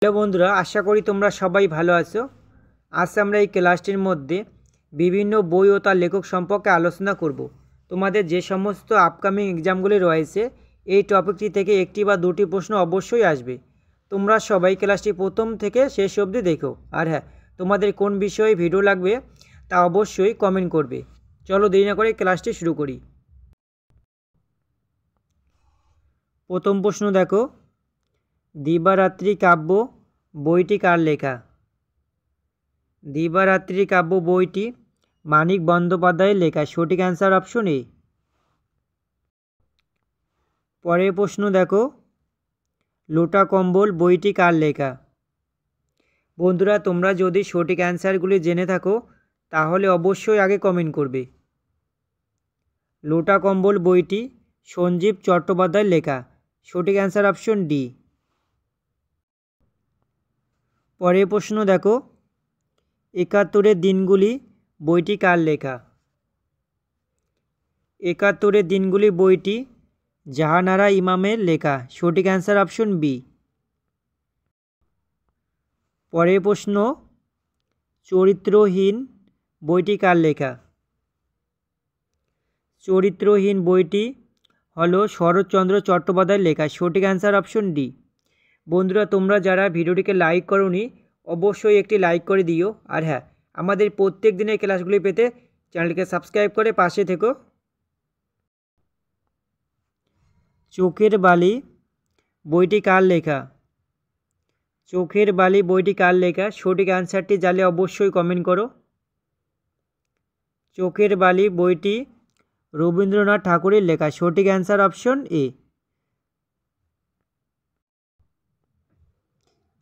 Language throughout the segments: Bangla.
হ্যালো বন্ধুরা, আশা করি তোমরা সবাই ভালো আছো। আজ আমরা এই ক্লাসটির মধ্যে বিভিন্ন বই ও তার লেখক সম্পর্কে আলোচনা করব। তোমাদের যে সমস্ত আপকামিং এক্সামগুলি রয়েছে এই টপিকটি থেকে একটি বা দুটি প্রশ্ন অবশ্যই আসবে। তোমরা সবাই ক্লাসটি প্রথম থেকে শেষ অবধি দেখো। আর হ্যাঁ, তোমাদের কোন বিষয়ে ভিডিও লাগবে তা অবশ্যই কমেন্ট করবে। চলো দেরি না করে ক্লাসটি শুরু করি। প্রথম প্রশ্ন দেখো, দিবারাত্রি কাব্য বইটি কার লেখা? দিবারাত্রি কাব্য বইটি মানিক বন্দ্যোপাধ্যায়ের লেখা। সঠিক অ্যান্সার অপশন এ। পরের প্রশ্ন দেখো, লোটা কম্বল বইটি কার লেখা? বন্ধুরা, তোমরা যদি সঠিক অ্যান্সারগুলি জেনে থাকো তাহলে অবশ্যই আগে কমেন্ট করবে। লোটা কম্বল বইটি সঞ্জীব চট্টোপাধ্যায়ের লেখা। সঠিক অ্যান্সার অপশন ডি। পরের প্রশ্ন দেখো, একাত্তরের দিনগুলি বইটি কার লেখা? একাত্তরের দিনগুলি বইটি জাহানারা ইমামের লেখা। সঠিক অ্যান্সার অপশন বি। পরের প্রশ্ন, চরিত্রহীন বইটি কার লেখা? চরিত্রহীন বইটি হলো শরৎচন্দ্র চট্টোপাধ্যায়ের লেখা। সঠিক অ্যান্সার অপশন ডি। বন্ধুরা, তোমরা যারা ভিডিওটিকে লাইক করোনি অবশ্যই একটি লাইক করে দিও। আর হ্যাঁ, আমাদের প্রত্যেক দিনের ক্লাসগুলি পেতে চ্যানেলটিকে সাবস্ক্রাইব করে পাশে থেকো। চোখের বালি বইটি কার লেখা? চোখের বালি বইটি কার লেখা? সঠিক অ্যান্সারটি জানলে অবশ্যই কমেন্ট করো। চোখের বালি বইটি রবীন্দ্রনাথ ঠাকুরের লেখা। সঠিক অ্যান্সার অপশন এ।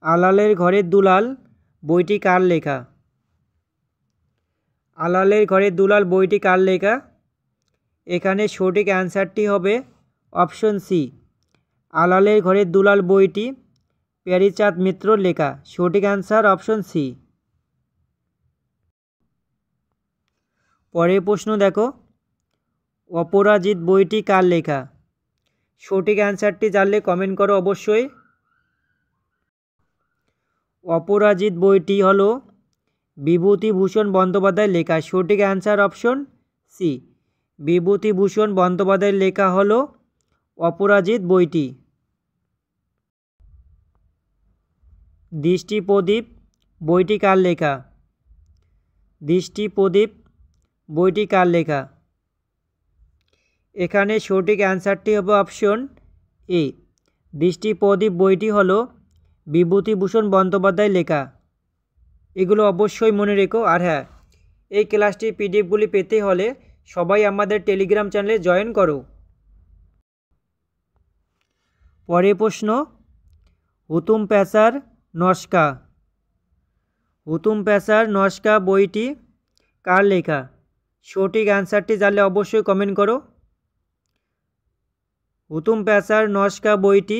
আলালের ঘরের দুলাল বইটি কার লেখা? আলালের ঘরের দুলাল বইটি কার লেখা? এখানে সঠিক অ্যান্সারটি হবে অপশন সি। আলালের ঘরের দুলাল বইটি প্যারীচাঁদ মিত্রর লেখা। সঠিক অ্যান্সার অপশন সি। পরের প্রশ্ন দেখো, অপরাজিত বইটি কার লেখা? সঠিক অ্যান্সারটি জানলে কমেন্ট করো অবশ্যই। অপরাজিত বইটি হলো বিভূতিভূষণ বন্দ্যোপাধ্যায়ের লেখা। সঠিক অ্যান্সার অপশন সি। বিভূতিভূষণ বন্দ্যোপাধ্যায়ের লেখা হলো অপরাজিত বইটি। দৃষ্টিপ্রদীপ বইটি কার লেখা? দৃষ্টিপ্রদীপ বইটি কার লেখা? এখানে সঠিক অ্যান্সারটি হবে অপশন এ। দৃষ্টিপ্রদীপ বইটি হলো বিভূতিভূষণ বন্দ্যোপাধ্যায়ের লেখা। এগুলো অবশ্যই মনে রেখো। আর হ্যাঁ, এই ক্লাসটির পিডিএফগুলি পেতে হলে সবাই আমাদের টেলিগ্রাম চ্যানেলে জয়েন করো। পরের প্রশ্ন, হুতুম প্যাঁচার নস্কা। হুতুম প্যাঁচার নস্কা বইটি কার লেখা? সঠিক অ্যান্সারটি জানলে অবশ্যই কমেন্ট করো। হুতুম প্যাঁচার নস্কা বইটি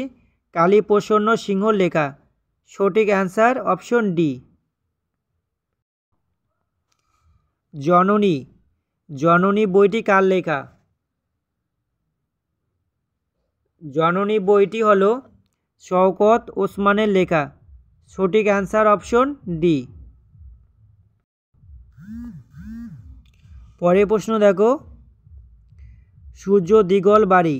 কালীপ্রসন্ন সিংহর লেখা। সঠিক অ্যান্সার অপশন ডি। জননী জননী বইটি কার লেখা? জননী বইটি হলো শওকত ওসমানের লেখা। সঠিক অ্যান্সার অপশন ডি। পরের প্রশ্ন দেখো, সূর্য দিগল বাড়ি।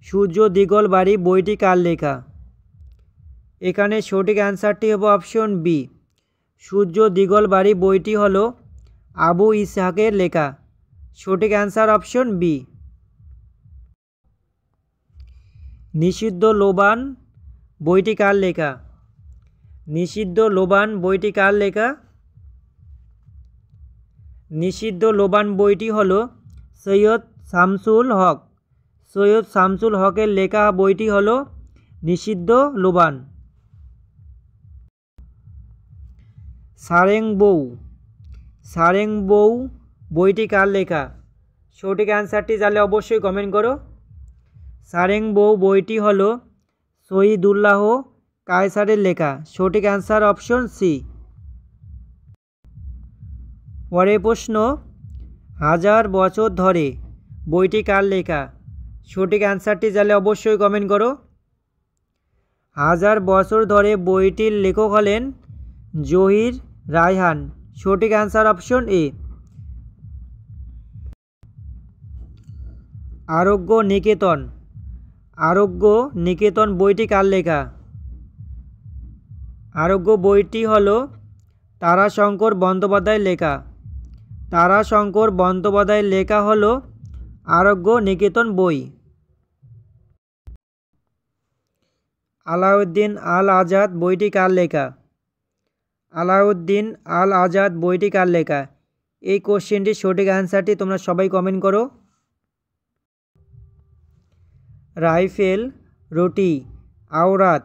সূর্য দিগল বাড়ি বইটি কার লেখা? এখানে সঠিক অ্যান্সারটি হবে অপশন বি। সূর্য দিগল বাড়ি বইটি হলো আবু ইসহাকের লেখা। সঠিক অ্যান্সার অপশন বি। নিষিদ্ধ লোবান বইটি কার লেখা? নিষিদ্ধ লোবান বইটি কার লেখা? নিষিদ্ধ লোবান বইটি হলো সৈয়দ শামসুল হক। সৈয়দ শামসুল হকের লেখা বইটি হলো নিষিদ্ধ লোবান। সারেং বউ সারেং বউ বইটি কার লেখা? সঠিক অ্যান্সারটি জানলে অবশ্যই কমেন্ট করো। সারেং বউ বইটি হলো শহীদুল্লাহ কায়সারের লেখা। সঠিক অ্যান্সার অপশন সি। পরের প্রশ্ন, হাজার বছর ধরে বইটি কার লেখা? সঠিক অ্যান্সারটি জানলে অবশ্যই কমেন্ট করো। হাজার বছর ধরে বইটির লেখক হলেন জহির রায়হান। সঠিক অ্যান্সার অপশন এ। আরোগ্য নিকেতন। আরোগ্য নিকেতন বইটি কার লেখা? আরোগ্য বইটি হলো তারাশঙ্কর বন্দ্যোপাধ্যায়ের লেখা। তারাশঙ্কর বন্দ্যোপাধ্যায়ের লেখা হলো আরোগ্য নিকেতন বই। আলাউদ্দিন আল আজাদ বইটি কার লেখা? আলাউদ্দিন আল আজাদ বইটি কার লেখা? এই কোশ্চেনটির সঠিক অ্যান্সারটি তোমরা সবাই কমেন্ট করো। রাইফেল রুটি আওরাত।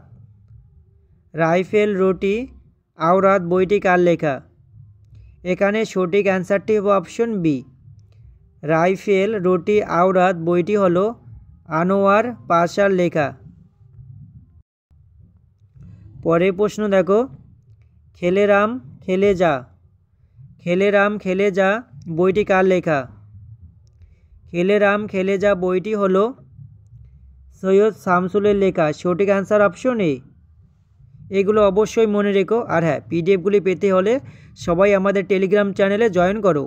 রাইফেল রুটি আওরাত বইটি কার লেখা? এখানে সঠিক অ্যান্সারটি হবে অপশন বি। রাইফেল রুটি আওরাত বইটি হলো আনোয়ার পাশার লেখা। পরের প্রশ্ন দেখো, খেলে রাম খেলে যা। খেলে রাম খেলে যা বইটি কার লেখা? খেলে রাম খেলে যা বইটি হলো সৈয়দ শামসুলের লেখা। সঠিক অ্যান্সার অপশন এ। এগুলো অবশ্যই মনে রেখো। আর হ্যাঁ, পিডিএফগুলি পেতে হলে সবাই আমাদের টেলিগ্রাম চ্যানেলে জয়েন করো।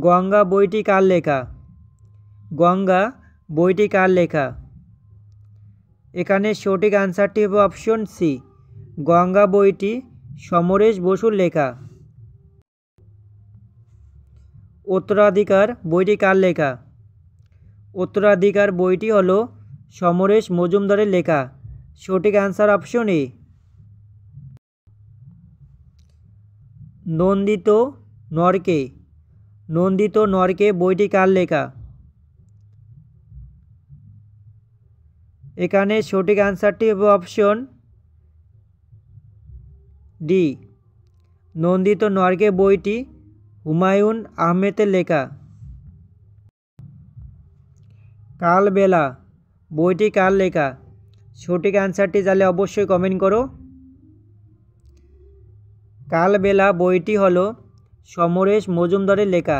গঙ্গা বইটি কার লেখা? গঙ্গা বইটি কার লেখা? এখানে সঠিক অ্যান্সারটি হবে অপশন সি। গঙ্গা বইটি সমরেশ বসুর লেখা। উত্তরাধিকার বইটি কার লেখা? উত্তরাধিকার বইটি হলো সমরেশ মজুমদারের লেখা। সঠিক অ্যান্সার অপশন এ। নন্দিত নরকে। নন্দিত নরকে বইটি কার লেখা? এখানে সঠিক অ্যান্সারটি হবে অপশন ডি। নন্দিত নরকে বইটি হুমায়ুন আহমেদের লেখা। কালবেলা বইটি কার লেখা? সঠিক অ্যান্সারটি জানলে অবশ্যই কমেন্ট করো। কালবেলা বইটি হলো সমরেশ মজুমদারের লেখা।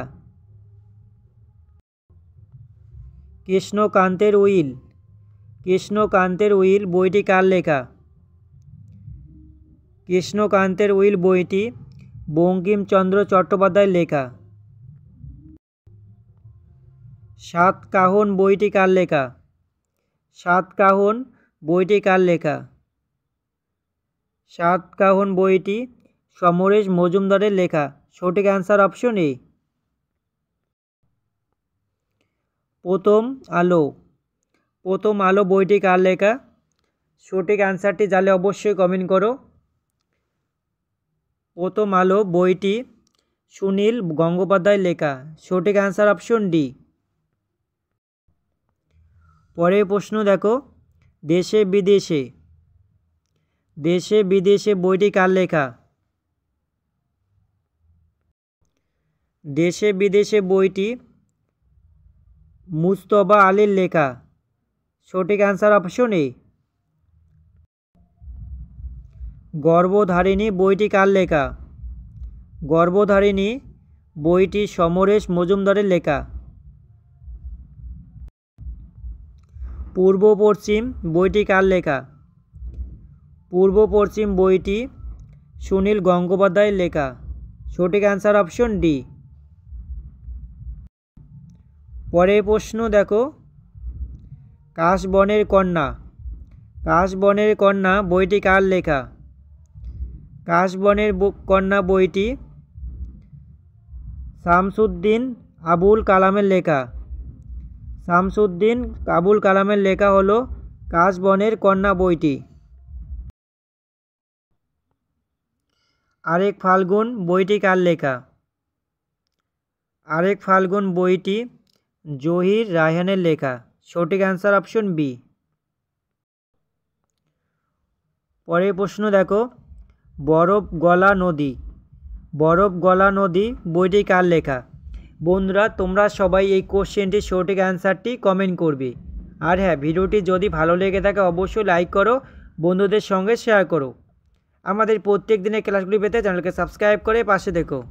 কৃষ্ণকান্তের উইল। কৃষ্ণকান্তের উইল বইটি কার লেখা? কৃষ্ণকান্তের উইল বইটি বঙ্কিমচন্দ্র চট্টোপাধ্যায়ের লেখা। সাতকাহন বইটি কার লেখা? সাতকাহন বইটি কার লেখা? সাতকাহন বইটি সমরেশ মজুমদারের লেখা। সঠিক অ্যান্সার অপশন এ। প্রথম আলো। প্রথম আলো বইটি কার লেখা? সঠিক অ্যান্সারটি জানলে অবশ্যই কমেন্ট করো। প্রথম আলো বইটি সুনীল গঙ্গোপাধ্যায়ের লেখা। সঠিক অ্যান্সার অপশন ডি। পরের প্রশ্ন দেখো, দেশে বিদেশে। দেশে বিদেশে বইটি কার লেখা? দেশে বিদেশে বইটি মুস্তফা আলীর লেখা। সঠিক অ্যান্সার অপশন এ। গর্ভধারিণী বইটি কার লেখা? গর্ভধারিণী বইটি সমরেশ মজুমদারের লেখা। পূর্ব পশ্চিম বইটি কার লেখা? পূর্ব পশ্চিম বইটি সুনীল গঙ্গোপাধ্যায়ের লেখা। সঠিক অ্যান্সার অপশন ডি। পরের প্রশ্ন দেখো, কাশবনের কন্যা। কাশবনের কন্যা বইটি কার লেখা? কাশবনের কন্যা বইটি শামসুদ্দিন আবুল কালামের লেখা। শামসুদ্দিন আবুল কালামের লেখা হলো কাশবনের কন্যা বইটি। আরেক ফাল্গুন বইটি কার লেখা? আরেক ফাল্গুন বইটি জহির রায়হানের লেখা। সঠিক অ্যান্সার অপশন বি। পরের প্রশ্ন দেখো, বরফ গলা নদী। বরফ গলা নদী বইটি কার লেখা? বন্ধুরা, তোমরা সবাই এই কোশ্চেনটির সঠিক অ্যান্সারটি কমেন্ট করবে। আর হ্যাঁ, ভিডিওটি যদি ভালো লেগে থাকে অবশ্যই লাইক করো, বন্ধুদের সঙ্গে শেয়ার করো। আমাদের প্রত্যেক দিনের ক্লাসগুলি পেতে চ্যানেলকে সাবস্ক্রাইব করে পাশে দেখো।